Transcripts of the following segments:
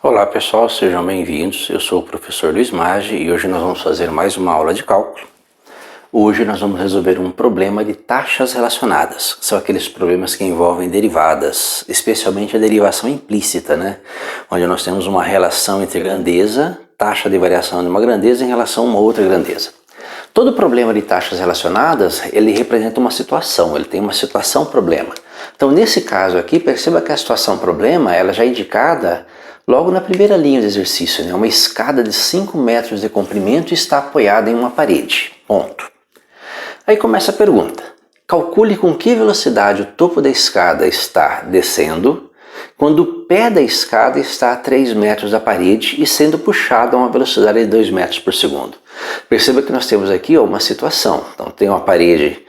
Olá pessoal, sejam bem-vindos. Eu sou o professor Luiz Maggi e hoje nós vamos fazer mais uma aula de cálculo. Hoje nós vamos resolver um problema de taxas relacionadas. São aqueles problemas que envolvem derivadas, especialmente a derivação implícita, né? Onde nós temos uma relação entre grandeza, taxa de variação de uma grandeza em relação a uma outra grandeza. Todo problema de taxas relacionadas, ele representa uma situação, ele tem uma situação-problema. Então nesse caso aqui, perceba que a situação-problema ela já é indicada logo na primeira linha do exercício, né? Uma escada de 5 metros de comprimento está apoiada em uma parede. Ponto. Aí começa a pergunta. Calcule com que velocidade o topo da escada está descendo quando o pé da escada está a 3 metros da parede e sendo puxado a uma velocidade de 2 metros por segundo. Perceba que nós temos aqui uma situação. Então tem uma parede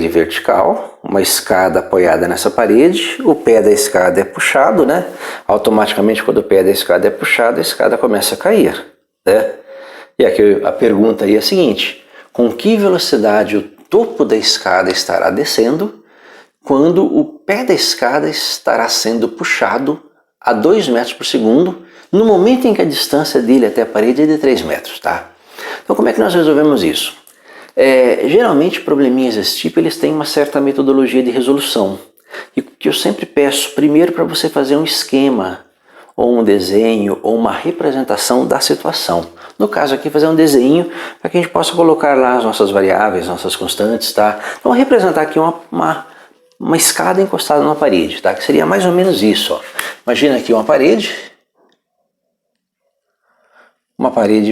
vertical, uma escada apoiada nessa parede, o pé da escada é puxado, né? Automaticamente quando o pé da escada é puxado, a escada começa a cair, né? E aqui a pergunta aí é a seguinte: com que velocidade o topo da escada estará descendo quando o pé da escada estará sendo puxado a 2 metros por segundo no momento em que a distância dele até a parede é de 3 metros, tá? Então como é que nós resolvemos isso? Geralmente probleminhas desse tipo eles têm uma certa metodologia de resolução. E que eu sempre peço primeiro para você fazer um esquema, ou um desenho, ou uma representação da situação. No caso aqui fazer um desenho para que a gente possa colocar lá as nossas variáveis, nossas constantes, tá? Então vou representar aqui uma escada encostada numa parede, tá? Que seria mais ou menos isso, ó. Imagina aqui uma parede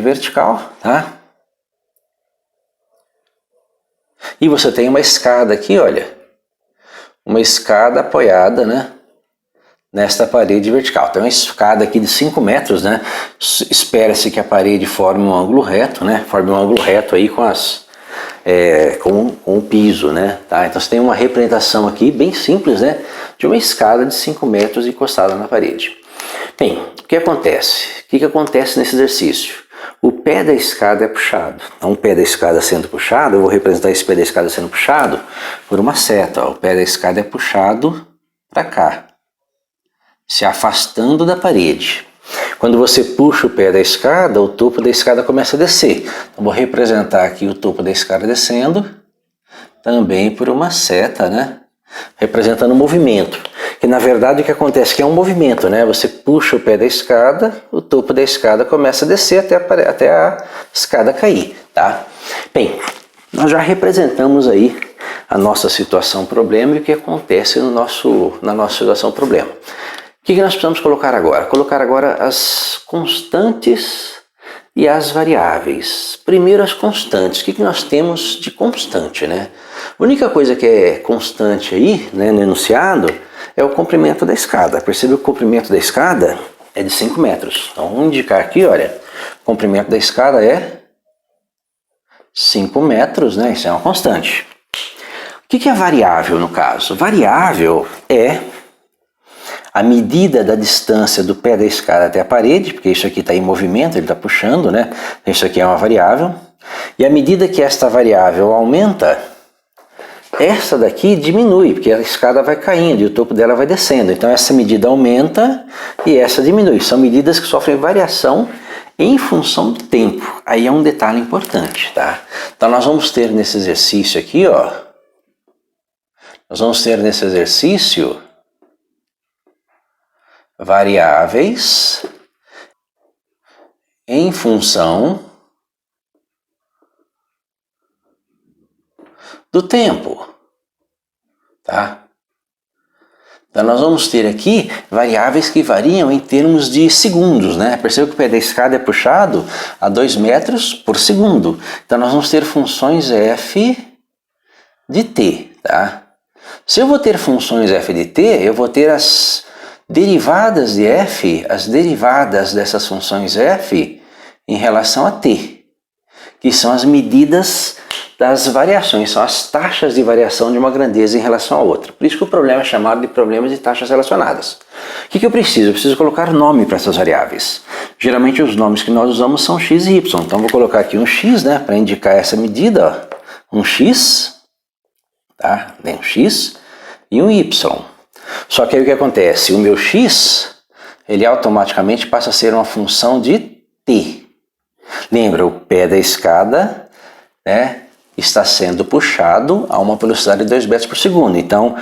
vertical, tá? E você tem uma escada aqui, olha, uma escada apoiada, né, nesta parede vertical. Tem uma escada aqui de 5 metros, né? Espera-se que a parede forme um ângulo reto, né? Forme um ângulo reto aí com o piso, né? Tá? Então você tem uma representação aqui bem simples, né? De uma escada de 5 metros encostada na parede. Bem, o que acontece? O que acontece nesse exercício? O pé da escada é puxado. Então o pé da escada sendo puxado, eu vou representar esse pé da escada sendo puxado por uma seta. Ó. O pé da escada é puxado para cá, se afastando da parede. Quando você puxa o pé da escada, o topo da escada começa a descer. Então vou representar aqui o topo da escada descendo, também por uma seta, né? Representando o movimento. Que na verdade o que acontece é um movimento, né? Você puxa o pé da escada, o topo da escada começa a descer até a escada cair, tá? Bem, nós já representamos aí a nossa situação problema e o que acontece na nossa situação problema. O que nós precisamos colocar agora? Colocar agora as constantes e as variáveis. Primeiro as constantes. O que nós temos de constante, né? A única coisa que é constante aí, né, no enunciado, é o comprimento da escada. Percebe que o comprimento da escada é de 5 metros. Então vamos indicar aqui, olha, o comprimento da escada é 5 metros, né? Isso é uma constante. O que é variável no caso? Variável é a medida da distância do pé da escada até a parede, porque isso aqui está em movimento, ele está puxando, né? Isso aqui é uma variável. E à medida que esta variável aumenta, essa daqui diminui, porque a escada vai caindo e o topo dela vai descendo. Então essa medida aumenta e essa diminui. São medidas que sofrem variação em função do tempo. Aí é um detalhe importante, tá? Então nós vamos ter nesse exercício aqui, ó, variáveis em função do tempo, tá? Então nós vamos ter aqui variáveis que variam em termos de segundos, né? Perceba que o pé da escada é puxado a 2 metros por segundo. Então nós vamos ter funções f de t, tá? Se eu vou ter funções f de t, eu vou ter as derivadas de f, as derivadas dessas funções f em relação a t, que são as medidas das variações, são as taxas de variação de uma grandeza em relação a outra. Por isso que o problema é chamado de problema de taxas relacionadas. O que eu preciso? Eu preciso colocar nome para essas variáveis. Geralmente os nomes que nós usamos são x e y, então vou colocar aqui um x, né, para indicar essa medida, ó. Um x, tá? Tem um x e um y. Só que aí o que acontece? O meu x ele automaticamente passa a ser uma função de t. Lembra, o pé da escada, né, está sendo puxado a uma velocidade de 2 metros por segundo. Então,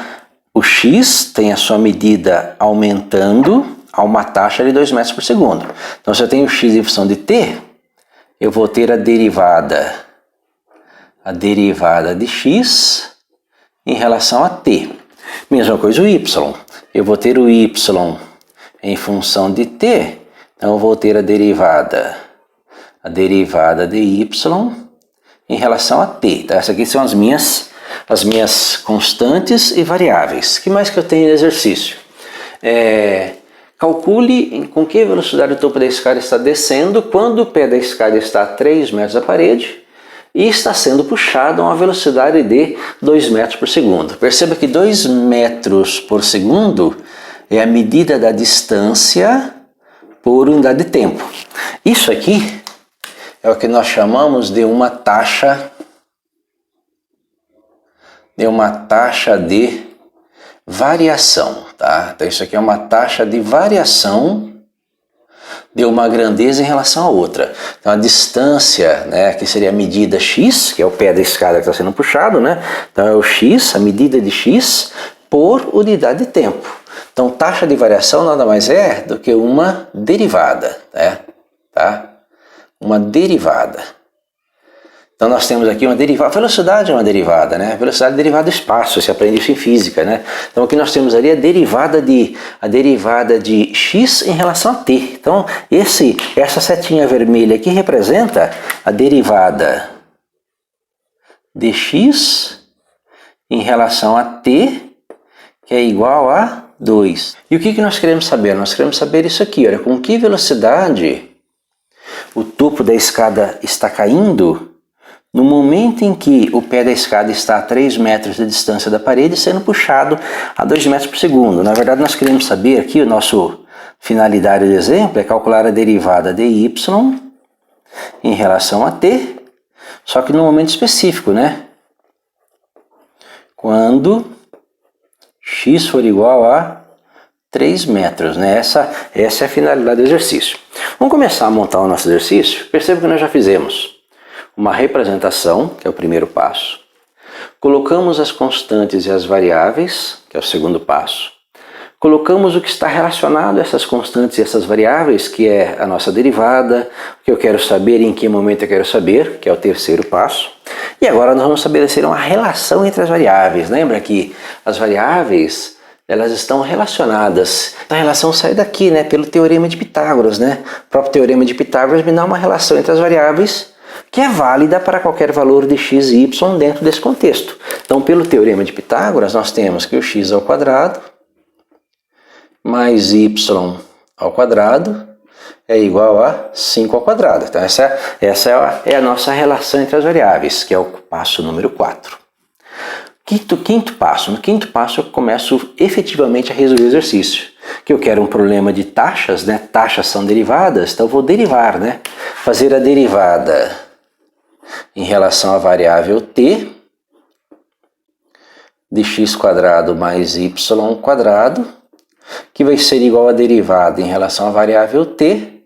o x tem a sua medida aumentando a uma taxa de 2 metros por segundo. Então, se eu tenho x em função de t, eu vou ter a derivada de x em relação a t. Mesma coisa o y. Eu vou ter o y em função de t, então eu vou ter a derivada de y em relação a t. Tá? Essas aqui são as minhas constantes e variáveis. O que mais que eu tenho no exercício? Calcule com que velocidade o topo da escada está descendo quando o pé da escada está a 3 metros da parede e está sendo puxado a uma velocidade de 2 metros por segundo. Perceba que 2 metros por segundo é a medida da distância por unidade de tempo. Isso aqui é o que nós chamamos de uma taxa de variação, tá? Então isso aqui é uma taxa de variação de uma grandeza em relação a outra. Então a distância, né, que seria a medida x, que é o pé da escada que está sendo puxado, né? Então é o x, a medida de x por unidade de tempo. Então taxa de variação nada mais é do que uma derivada, né? Tá? Uma derivada. Então nós temos aqui uma derivada, velocidade é uma derivada, né? Velocidade é derivada do espaço, você aprende isso em física, né? Então aqui nós temos ali a derivada de x em relação a t. Então essa setinha vermelha aqui representa a derivada de x em relação a t, que é igual a 2. E o que nós queremos saber? Nós queremos saber isso aqui, olha, com que velocidade o topo da escada está caindo no momento em que o pé da escada está a 3 metros de distância da parede sendo puxado a 2 metros por segundo. Na verdade, nós queremos saber aqui, o nosso finalidade do exemplo é calcular a derivada de y em relação a t, só que no momento específico, né? Quando x for igual a 3 metros, né? Essa é a finalidade do exercício. Vamos começar a montar o nosso exercício. Perceba que nós já fizemos uma representação, que é o primeiro passo. Colocamos as constantes e as variáveis, que é o segundo passo. Colocamos o que está relacionado a essas constantes e essas variáveis, que é a nossa derivada, o que eu quero saber e em que momento eu quero saber, que é o terceiro passo. E agora nós vamos estabelecer uma relação entre as variáveis. Lembra que as variáveis, elas estão relacionadas. A relação sai daqui, né, pelo teorema de Pitágoras, né? O próprio teorema de Pitágoras me dá uma relação entre as variáveis que é válida para qualquer valor de x e y dentro desse contexto. Então, pelo teorema de Pitágoras, nós temos que o x ao quadrado mais y ao quadrado é igual a 5 ao quadrado. Então, essa é a nossa relação entre as variáveis, que é o passo número 4. Quinto passo. No quinto passo, eu começo efetivamente a resolver o exercício. Que eu quero um problema de taxas, né? Taxas são derivadas, então eu vou derivar, né? Fazer a derivada em relação à variável t de x quadrado mais y quadrado, que vai ser igual a derivada em relação à variável t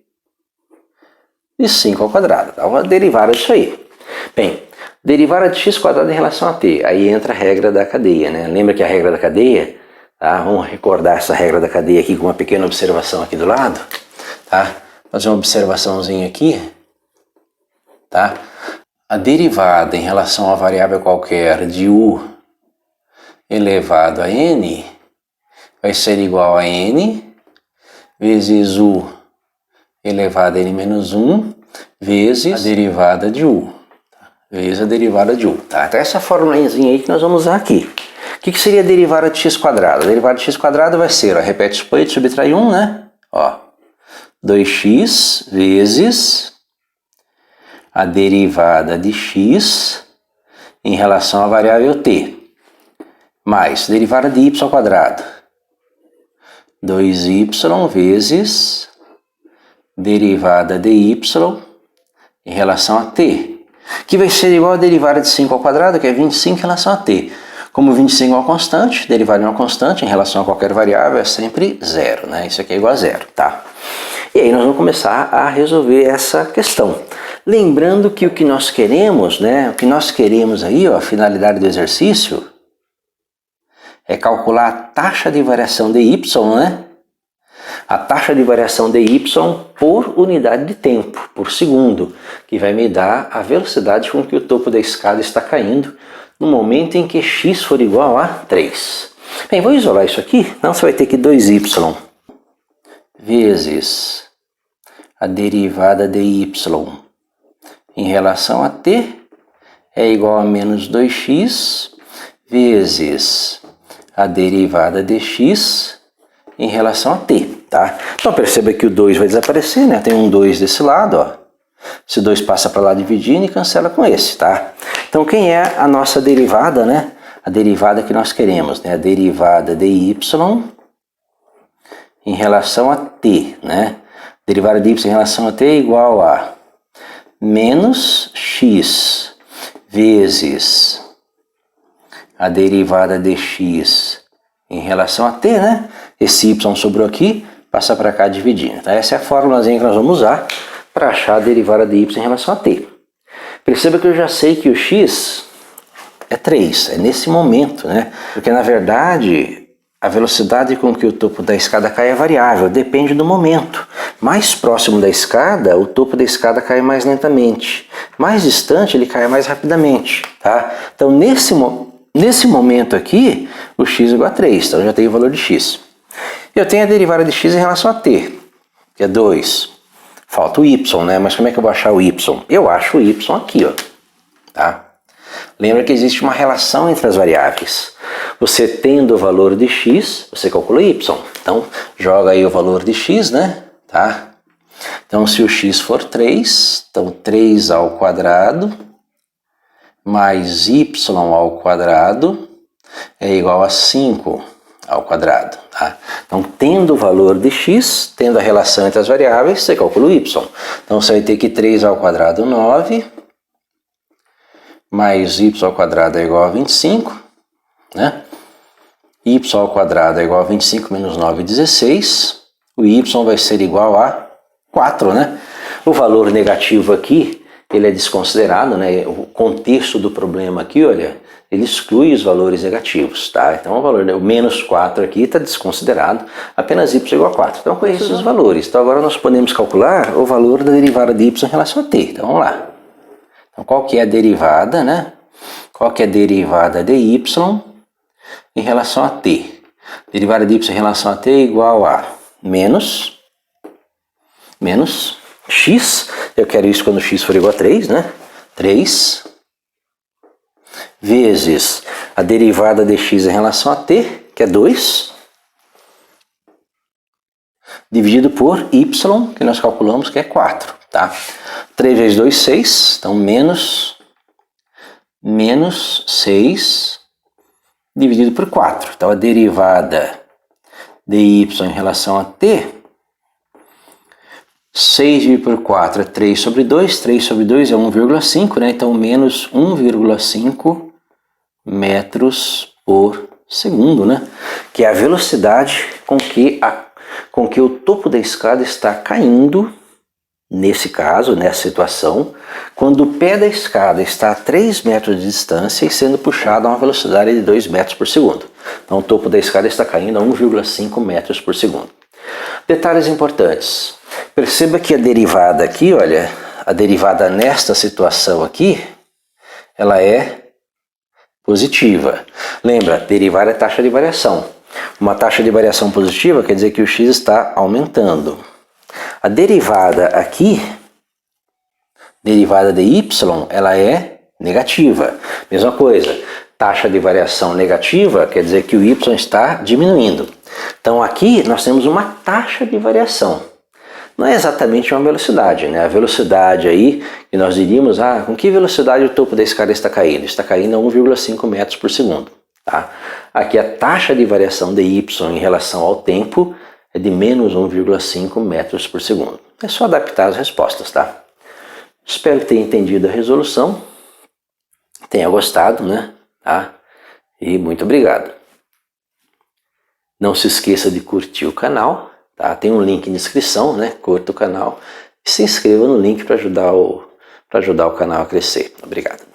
de 5 ao quadrado. Então, vou derivar isso aí. Bem, derivada de x quadrado em relação a t. Aí entra a regra da cadeia, né? Lembra que a regra da cadeia, tá? Vamos recordar essa regra da cadeia aqui com uma pequena observação aqui do lado, tá? Fazer uma observaçãozinha aqui, tá? A derivada em relação a variável qualquer de u elevado a n vai ser igual a n vezes u elevado a n menos 1 vezes a derivada de u. Vezes a derivada de u. Tá? Então essa formulazinha aí que nós vamos usar aqui. O que seria a derivada de x quadrado? A derivada de x quadrado vai ser, ó, repete expoente, subtrai 1, né? Ó, 2x vezes a derivada de x em relação à variável t, mais derivada de y ao quadrado, 2y vezes derivada de y em relação a t, que vai ser igual a derivada de 5 ao quadrado, que é 25 em relação a t. Como 25 é uma constante, derivada de uma constante em relação a qualquer variável é sempre zero, né? Isso aqui é igual a zero, tá? E aí nós vamos começar a resolver essa questão. Lembrando que o que nós queremos, né? O que nós queremos aí, ó, a finalidade do exercício é calcular a taxa de variação de y, né? A taxa de variação de y por unidade de tempo, por segundo, que vai me dar a velocidade com que o topo da escada está caindo no momento em que x for igual a 3. Bem, vou isolar isso aqui, então você vai ter que 2y vezes a derivada de y em relação a t é igual a menos 2x vezes a derivada de x em relação a t, tá? Então perceba que o 2 vai desaparecer, né? Tem um 2 desse lado, ó. Esse 2 passa para lá dividindo e cancela com esse, tá? Então quem é a nossa derivada, né? A derivada que nós queremos, né? A derivada de y em relação a t, né? Derivada de y em relação a t é igual a menos x vezes a derivada de x em relação a t, né? Esse y sobrou aqui, passa para cá dividindo. Tá? Essa é a formulazinha que nós vamos usar para achar a derivada de y em relação a t. Perceba que eu já sei que o x é 3, é nesse momento, né? Porque na verdade a velocidade com que o topo da escada cai é variável, depende do momento. Mais próximo da escada, o topo da escada cai mais lentamente. Mais distante, ele cai mais rapidamente, tá? Então nesse momento aqui, o x é igual a 3, então eu já tenho o valor de x. Eu tenho a derivada de x em relação a t, que é 2. Falta o y, né? Mas como é que eu vou achar o y? Eu acho o y aqui, ó. Tá? Lembra que existe uma relação entre as variáveis. Você tendo o valor de x, você calcula y. Então, joga aí o valor de x, né? Tá? Então, se o x for 3, então 3 ao quadrado mais y ao quadrado é igual a 5 ao quadrado. Tá? Então, tendo o valor de x, tendo a relação entre as variáveis, você calcula o y. Então, você vai ter que 3 ao quadrado 9, mais y ao quadrado é igual a 25, né? Y ao quadrado é igual a 25 menos 9, 16. O y vai ser igual a 4, né? O valor negativo aqui, ele é desconsiderado, né? O contexto do problema aqui, olha, ele exclui os valores negativos, tá? Então o valor, o menos 4 aqui está desconsiderado, apenas y igual a 4. Então conheço os valores. Então agora nós podemos calcular o valor da derivada de y em relação a t. Então vamos lá. Então qual que é a derivada, né? Qual que é a derivada de y em relação a t? Derivada de y em relação a t é igual a menos x, eu quero isso quando x for igual a 3, né? 3 vezes a derivada de x em relação a t, que é 2, dividido por y, que nós calculamos que é 4, tá? 3 vezes 2, 6, então menos 6 dividido por 4. Então a derivada de y em relação a t, 6 dividido por 4 é 3 sobre 2, 3 sobre 2 é 1,5, né? Então menos 1,5 metros por segundo, né? Que é a velocidade com que o topo da escada está caindo, nesse caso, nessa situação, quando o pé da escada está a 3 metros de distância e sendo puxado a uma velocidade de 2 metros por segundo. Então o topo da escada está caindo a 1,5 metros por segundo. Detalhes importantes. Perceba que a derivada aqui, olha, a derivada nesta situação aqui, ela é positiva. Lembra, derivada é taxa de variação. Uma taxa de variação positiva quer dizer que o x está aumentando. A derivada aqui, derivada de y, ela é negativa. Mesma coisa, taxa de variação negativa quer dizer que o y está diminuindo. Então aqui nós temos uma taxa de variação. Não é exatamente uma velocidade, né? A velocidade aí, que nós diríamos, com que velocidade o topo da escada está caindo? Está caindo a 1,5 metros por segundo. Tá? Aqui a taxa de variação de y em relação ao tempo é de menos 1,5 metros por segundo. É só adaptar as respostas, tá? Espero que tenha entendido a resolução, tenha gostado, né? Tá? E muito obrigado. Não se esqueça de curtir o canal, tá? Tem um link na descrição, né? Curta o canal e se inscreva no link para ajudar o canal a crescer. Obrigado.